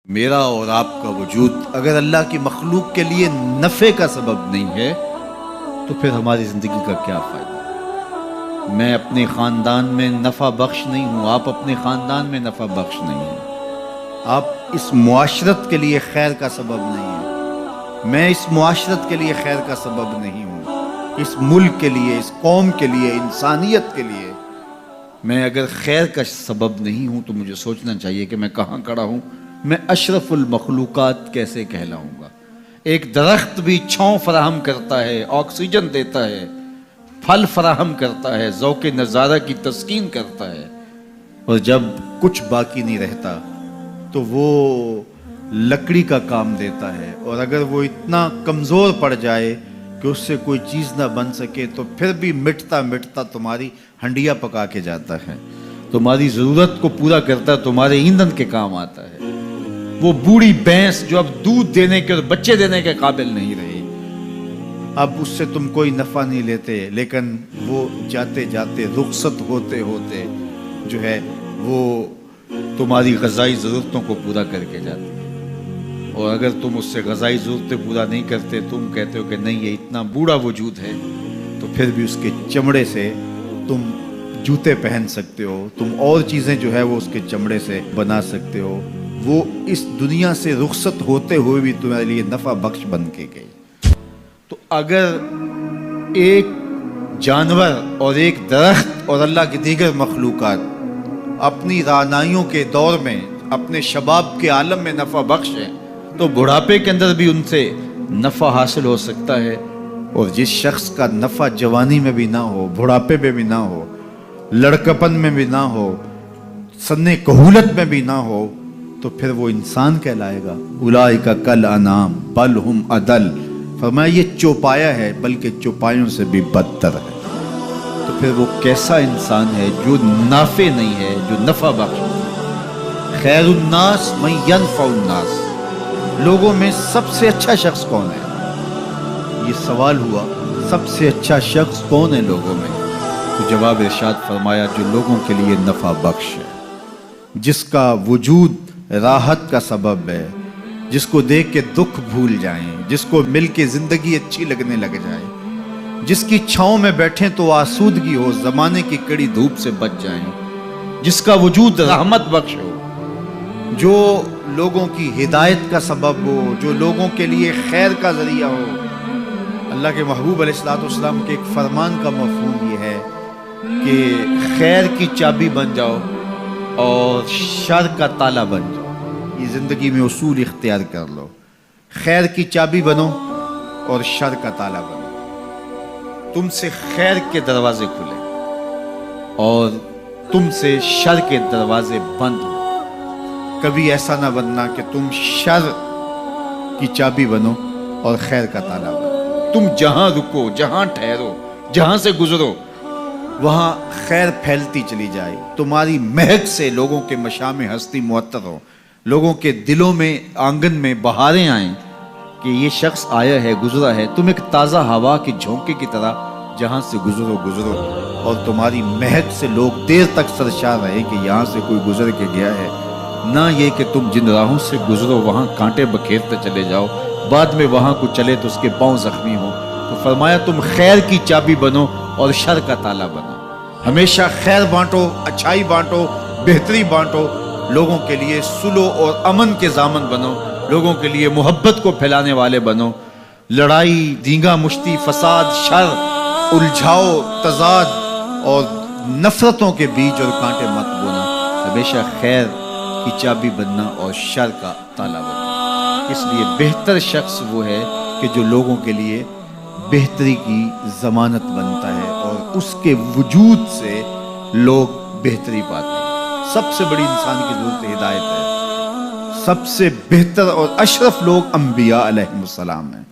میرا اور آپ کا وجود اگر اللہ کی مخلوق کے لیے نفع کا سبب نہیں ہے تو پھر ہماری زندگی کا کیا فائدہ؟ میں اپنے خاندان میں نفع بخش نہیں ہوں، آپ اپنے خاندان میں نفع بخش نہیں ہیں، آپ اس معاشرت کے لیے خیر کا سبب نہیں ہیں، میں اس معاشرت کے لیے خیر کا سبب نہیں ہوں، اس ملک کے لیے، اس قوم کے لیے، انسانیت کے لیے میں اگر خیر کا سبب نہیں ہوں تو مجھے سوچنا چاہیے کہ میں کہاں کھڑا ہوں، میں اشرف المخلوقات کیسے کہلاؤں گا؟ ایک درخت بھی چھاؤں فراہم کرتا ہے، آکسیجن دیتا ہے، پھل فراہم کرتا ہے، ذوق نظارہ کی تسکین کرتا ہے، اور جب کچھ باقی نہیں رہتا تو وہ لکڑی کا کام دیتا ہے، اور اگر وہ اتنا کمزور پڑ جائے کہ اس سے کوئی چیز نہ بن سکے تو پھر بھی مٹتا مٹتا تمہاری ہنڈیا پکا کے جاتا ہے، تمہاری ضرورت کو پورا کرتا ہے، تمہارے ایندھن کے کام آتا ہے۔ وہ بوڑھی بھینس جو اب دودھ دینے کے اور بچے دینے کے قابل نہیں رہی، اب اس سے تم کوئی نفع نہیں لیتے، لیکن وہ جاتے جاتے رخصت ہوتے ہوتے جو ہے وہ تمہاری غذائی ضرورتوں کو پورا کر کے جاتی ہے، اور اگر تم اس سے غذائی ضرورتیں پورا نہیں کرتے، تم کہتے ہو کہ نہیں یہ اتنا بوڑھا وجود ہے، تو پھر بھی اس کے چمڑے سے تم جوتے پہن سکتے ہو، تم اور چیزیں جو ہے وہ اس کے چمڑے سے بنا سکتے ہو، وہ اس دنیا سے رخصت ہوتے ہوئے بھی تمہارے لیے نفع بخش بن کے گئی۔ تو اگر ایک جانور اور ایک درخت اور اللہ کی دیگر مخلوقات اپنی رعنائیوں کے دور میں اپنے شباب کے عالم میں نفع بخش ہیں تو بڑھاپے کے اندر بھی ان سے نفع حاصل ہو سکتا ہے، اور جس شخص کا نفع جوانی میں بھی نہ ہو، بڑھاپے میں بھی نہ ہو، لڑکپن میں بھی نہ ہو، سن کہولت میں بھی نہ ہو، تو پھر وہ انسان کہلائے گا۔ اولئک کالانعام بل ہم اضل، فرمایا یہ چوپایا ہے بلکہ چوپایوں سے بھی بدتر ہے۔ تو پھر وہ کیسا انسان ہے جو نافع نہیں ہے، جو نفع بخش ہے؟ خیر الناس من ینفع الناس، لوگوں میں سب سے اچھا شخص کون ہے؟ یہ سوال ہوا، سب سے اچھا شخص کون ہے لوگوں میں؟ تو جواب ارشاد فرمایا جو لوگوں کے لیے نفع بخش ہے، جس کا وجود راحت کا سبب ہے، جس کو دیکھ کے دکھ بھول جائیں، جس کو مل کے زندگی اچھی لگنے لگ جائے، جس کی چھاؤں میں بیٹھیں تو آسودگی ہو، زمانے کی کڑی دھوپ سے بچ جائیں، جس کا وجود رحمت بخش ہو، جو لوگوں کی ہدایت کا سبب ہو، جو لوگوں کے لیے خیر کا ذریعہ ہو۔ اللہ کے محبوب علیہ الصلوۃ والسلام کے ایک فرمان کا مفہوم یہ ہے کہ خیر کی چابی بن جاؤ اور شر کا تالا بن جاؤ۔ یہ زندگی میں اصول اختیار کر لو، خیر کی چابی بنو اور شر کا تالا بنو، تم سے خیر کے دروازے کھلے اور تم سے شر کے دروازے بند ہو۔ کبھی ایسا نہ بننا کہ تم شر کی چابی بنو اور خیر کا تالا بنو۔ تم جہاں رکو، جہاں ٹھہرو، جہاں سے گزرو، وہاں خیر پھیلتی چلی جائے، تمہاری مہک سے لوگوں کے مشام ہستی معطر ہو، لوگوں کے دلوں میں، آنگن میں بہاریں آئیں کہ یہ شخص آیا ہے، گزرا ہے۔ تم ایک تازہ ہوا کی جھونکے کی طرح جہاں سے گزرو، اور تمہاری مہک سے لوگ دیر تک سرشار رہے کہ یہاں سے کوئی گزر کے گیا ہے، نہ یہ کہ تم جن راہوں سے گزرو وہاں کانٹے بکھیرتے چلے جاؤ، بعد میں وہاں کو چلے تو اس کے پاؤں زخمی ہوں۔ تو فرمایا تم خیر کی چابی بنو اور شر کا تالا بنو، ہمیشہ خیر بانٹو، اچھائی بانٹو، بہتری بانٹو، لوگوں کے لیے صلح اور امن کے ضامن بنو، لوگوں کے لیے محبت کو پھیلانے والے بنو، لڑائی، دینگا مشتی، فساد، شر، الجھاؤ، تضاد اور نفرتوں کے بیج اور کانٹے مت بونا، ہمیشہ خیر کی چابی بننا اور شر کا تالا بننا۔ اس لیے بہتر شخص وہ ہے کہ جو لوگوں کے لیے بہتری کی ضمانت بنتا ہے اور اس کے وجود سے لوگ بہتری پاتے ہیں۔ سب سے بڑی انسان کی ضرورت ہدایت ہے۔ سب سے بہتر اور اشرف لوگ انبیاء علیہ السلام ہیں،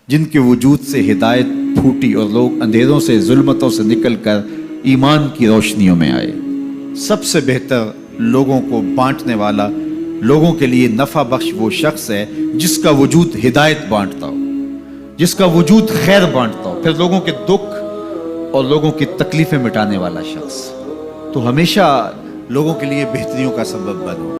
جن کے وجود سے ہدایت پھوٹی اور لوگ اندھیروں سے، ظلمتوں سے نکل کر ایمان کی روشنیوں میں آئے۔ سب سے بہتر لوگوں کو بانٹنے والا، لوگوں کے لیے نفع بخش وہ شخص ہے جس کا وجود ہدایت بانٹتا ہو، جس کا وجود خیر بانٹتا ہو، پھر لوگوں کے دکھ اور لوگوں کی تکلیفیں مٹانے والا شخص۔ تو ہمیشہ لوگوں کے لیے بہتریوں کا سبب بنو۔